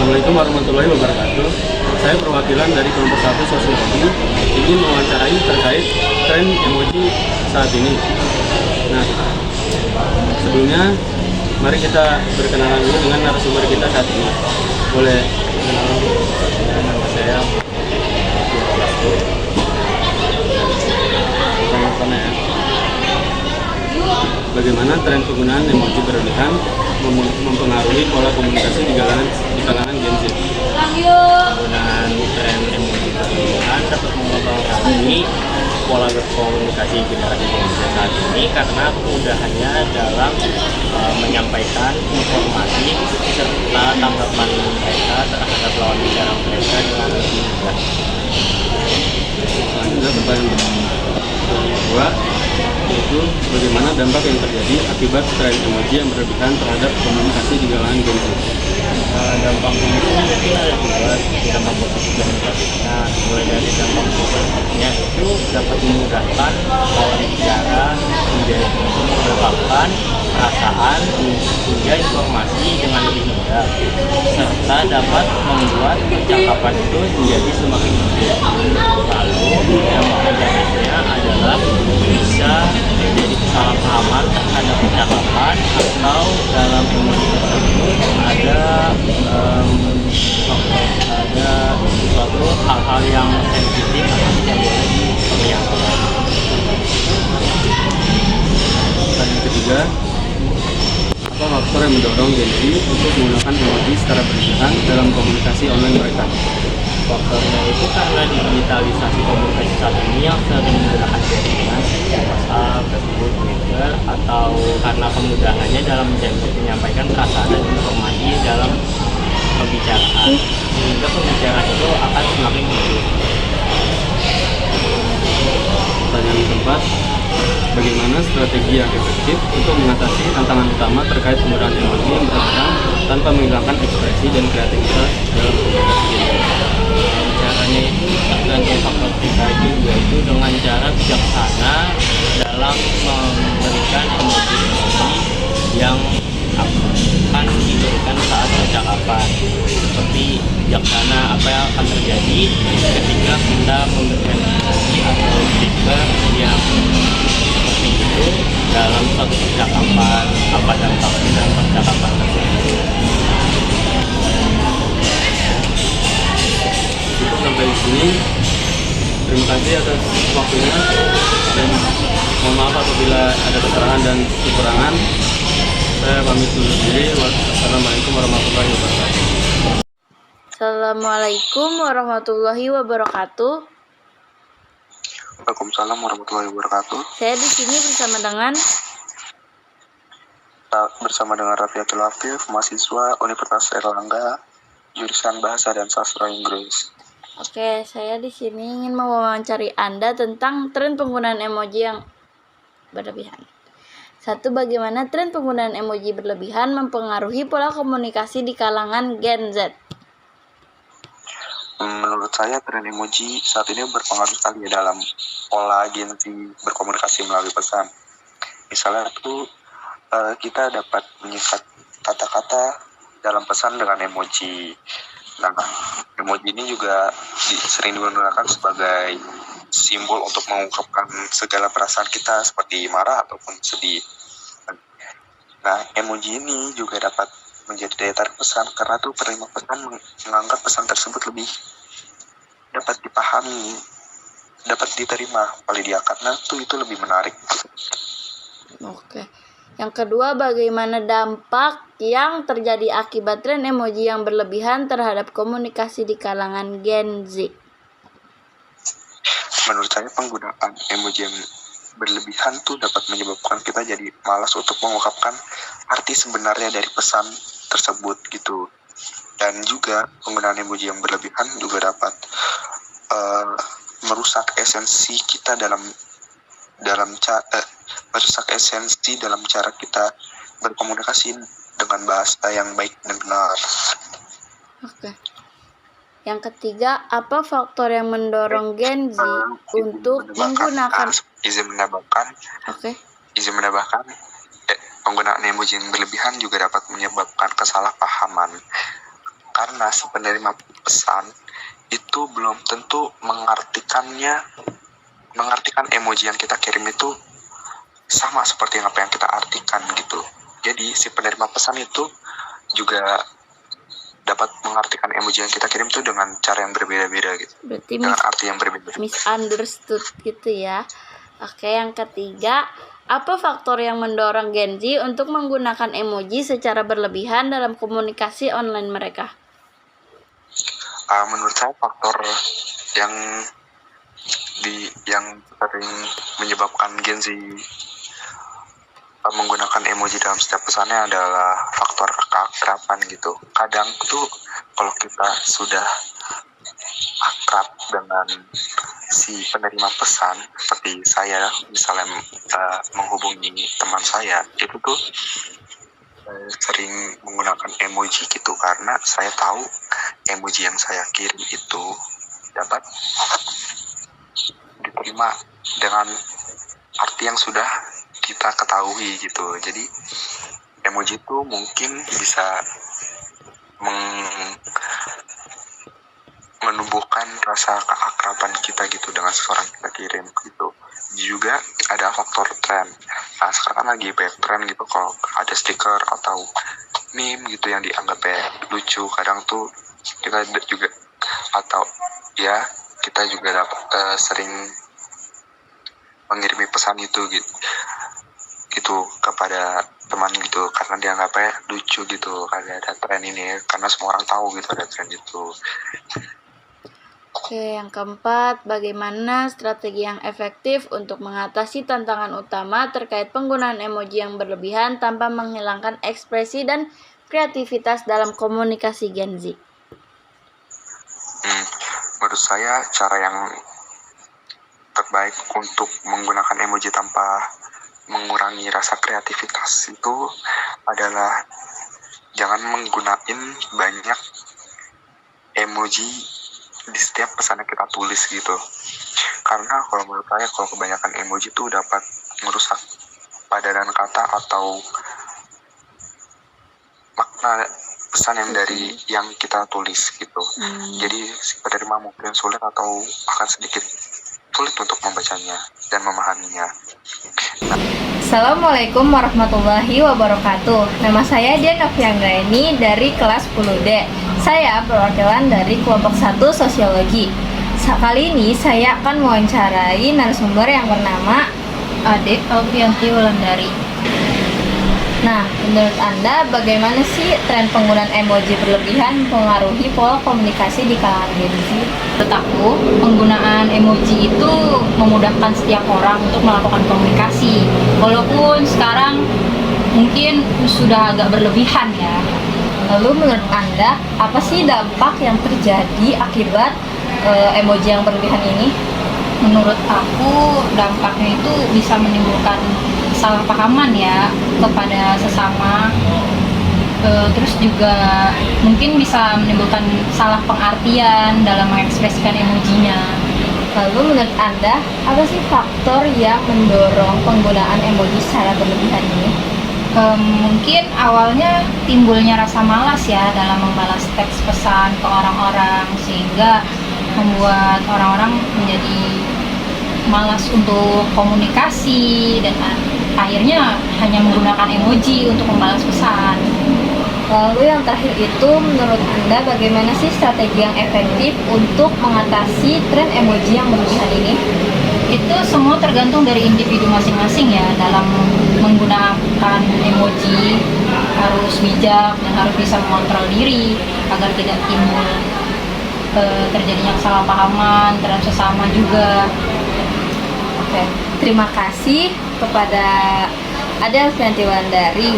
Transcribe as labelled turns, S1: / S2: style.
S1: Assalamualaikum warahmatullahi wabarakatuh. Saya perwakilan dari kelompok 1 sosiologi ingin mewawancarai terkait tren emoji saat ini. Nah, sebelumnya mari kita berkenalan dulu dengan narasumber kita saat ini. Boleh kenalan? Nama saya Sama ya. Bagaimana tren penggunaan emoji berlebihan mempengaruhi pola komunikasi di kalangan Gen Z?
S2: Penggunaan tren emoji berlebihan dapat mempengaruhi pola berkomunikasi generasi Gen Z saat ini karena kemudahannya dalam menyampaikan informasi serta tanggapan mereka terhadap lawan bicara mereka dengan lebih mudah.
S1: Selanjutnya pertanyaan kedua, yaitu bagaimana dampak yang terjadi akibat tren emoji yang berlebihan terhadap komunikasi di kalangan Gen Z?
S2: Dampaknya itu mungkin ada dua, dampak positif dan negatifnya. Mulai dari dampak positifnya itu dapat memudahkan lawan bicara mengungkapkan perasaan hingga informasi dengan lebih mudah, serta dapat membuat percakapan itu menjadi semakin mudah. Lalu dampak negatifnya adalah bisa terjadi kesalahpahaman terhadap percakapan atau dalam emoji tersebut ada suatu hal-hal yang sensitif atau tidak boleh diperlihatkan.
S1: Pertanyaan ketiga, apa faktor yang mendorong Gen Z untuk menggunakan emoji secara berlebihan dalam komunikasi online mereka?
S2: Faktornya itu karena digitalisasi komunikasi saat ini yang sering menggunakan jaringan WhatsApp, Facebook, Twitter, atau karena kemudahannya dalam menyampaikan perasaan dan informasi dalam pembicaraan, sehingga pembicaraan itu akan semakin hidup.
S1: Pertanyaan keempat, bagaimana strategi yang efektif untuk mengatasi tantangan utama terkait penggunaan emoji yang berlebihan tanpa menghilangkan ekspresi dan kreativitas dalam komunikasi Gen Z?
S2: Caranya itu tergantung faktor pribadi, yaitu dengan cara bijaksana dalam memberikan emoji-emoji yang akan diberikan saat percakapan. Seperti bijaksana apa yang akan terjadi ketika kita memberikan emoji atau stiker yang seperti itu dalam suatu percakapan, apa dampaknya dalam percakapan tersebut.
S1: Cukup sampai di sini. Terima kasih atas waktunya dan mohon maaf apabila ada kesalahan dan kekurangan. Saya pamit dulu diri. Wassalamualaikum warahmatullahi wabarakatuh.
S3: Assalamualaikum warahmatullahi wabarakatuh.
S4: Waalaikumsalam warahmatullahi wabarakatuh.
S3: Saya di sini
S4: Bersama dengan Rafiatul Afif, mahasiswa Universitas Erlangga, jurusan Bahasa dan Sastra Inggris.
S3: Oke, saya di sini ingin mewawancari Anda tentang tren penggunaan emoji yang berlebihan. 1. Bagaimana tren penggunaan emoji berlebihan mempengaruhi pola komunikasi di kalangan Gen Z?
S4: Menurut saya tren emoji saat ini berpengaruh sekali dalam pola Gen Z berkomunikasi melalui pesan. Misalnya itu kita dapat menyikat kata-kata dalam pesan dengan emoji. Nah, emoji ini juga sering digunakan sebagai simbol untuk mengungkapkan segala perasaan kita seperti marah ataupun sedih. Nah, emoji ini juga dapat menjadi daya tarik pesan karena tuh penerima pesan menganggap pesan tersebut lebih dapat dipahami, dapat diterima oleh dia karena tuh itu lebih menarik.
S3: Oke. Yang kedua, bagaimana dampak yang terjadi akibat tren emoji yang berlebihan terhadap komunikasi di kalangan Gen Z?
S4: Menurut saya penggunaan emoji yang berlebihan tuh dapat menyebabkan kita jadi malas untuk mengungkapkan arti sebenarnya dari pesan tersebut gitu. Dan juga penggunaan emoji yang berlebihan juga dapat merusak esensi kita merusak esensi dalam cara kita berkomunikasi dengan bahasa yang baik dan benar.
S3: Oke. Yang ketiga, apa faktor yang mendorong Gen Z untuk menggunakan
S4: penggunaan emoji yang berlebihan juga dapat menyebabkan kesalahpahaman karena si penerima pesan itu belum tentu mengartikan emoji yang kita kirim itu sama seperti apa yang kita artikan gitu. Jadi si penerima pesan itu juga dapat mengartikan emoji yang kita kirim tuh dengan cara yang berbeda-beda gitu.
S3: Berarti
S4: Dengan arti yang berbeda.
S3: misunderstood gitu ya. Oke, yang ketiga, apa faktor yang mendorong Gen Z untuk menggunakan emoji secara berlebihan dalam komunikasi online mereka?
S4: Menurut saya faktor yang sering menyebabkan Gen Z menggunakan emoji dalam setiap pesannya adalah faktor keakraban gitu. Kadang tuh kalau kita sudah akrab dengan si penerima pesan, seperti saya misalnya menghubungi teman saya, itu tuh sering menggunakan emoji gitu karena saya tahu emoji yang saya kirim itu dapat diterima dengan arti yang sudah kita ketahui gitu. Jadi emoji itu mungkin bisa menumbuhkan rasa keakraban kita gitu dengan seseorang kita kirim gitu. Juga ada faktor tren. Nah sekarang kan lagi banyak tren gitu, kalau ada stiker atau meme gitu yang dianggap lucu, kadang tuh kita juga atau ya kita juga dapat sering mengirimi pesan itu gitu kepada teman gitu karena dianggapnya lucu gitu karena ada tren ini, karena semua orang tahu gitu ada tren itu.
S3: Oke, yang keempat, bagaimana strategi yang efektif untuk mengatasi tantangan utama terkait penggunaan emoji yang berlebihan tanpa menghilangkan ekspresi dan kreativitas dalam komunikasi Gen Z?
S4: Menurut saya cara yang terbaik untuk menggunakan emoji tanpa mengurangi rasa kreativitas itu adalah jangan menggunakan banyak emoji di setiap pesan yang kita tulis gitu. Karena kalau menurut saya kalau kebanyakan emoji itu dapat merusak padanan kata atau makna pesan yang dari yang kita tulis gitu. Jadi si penerima mungkin sulit atau akan sedikit sulit untuk membacanya dan memahaminya.
S5: Assalamualaikum warahmatullahi wabarakatuh. Nama saya Dian Novianggraini dari kelas 10D. Saya perwakilan dari kelompok 1 Sosiologi. Kali ini saya akan mewawancarai narasumber yang bernama Ade Alfianti Wulandari. Nah, menurut Anda bagaimana sih tren penggunaan emoji berlebihan mempengaruhi pola komunikasi di kalangan Gen Z? Menurut aku, penggunaan emoji itu memudahkan setiap orang untuk melakukan komunikasi. Walaupun sekarang mungkin sudah agak berlebihan ya. Lalu menurut Anda, apa sih dampak yang terjadi akibat emoji yang berlebihan ini? Menurut aku, dampaknya itu bisa menimbulkan salah pahaman ya kepada sesama, terus juga mungkin bisa menimbulkan salah pengertian dalam mengekspresikan emojinya.
S3: Lalu menurut Anda, apa sih faktor yang mendorong penggunaan emoji secara berlebihan ini?
S5: Mungkin awalnya timbulnya rasa malas ya dalam membalas teks pesan ke orang-orang, sehingga membuat orang-orang menjadi malas untuk komunikasi dan akhirnya hanya menggunakan emoji untuk membalas pesan.
S3: Lalu yang terakhir itu, menurut Anda bagaimana sih strategi yang efektif untuk mengatasi tren emoji yang berlebihan ini?
S5: Itu semua tergantung dari individu masing-masing ya dalam menggunakan emoji. Harus bijak dan harus bisa mengontrol diri agar tidak timbul terjadinya kesalahpahaman terhadap sesama juga.
S3: Oke, terima kasih kepada Ade Alfianti Wulandari.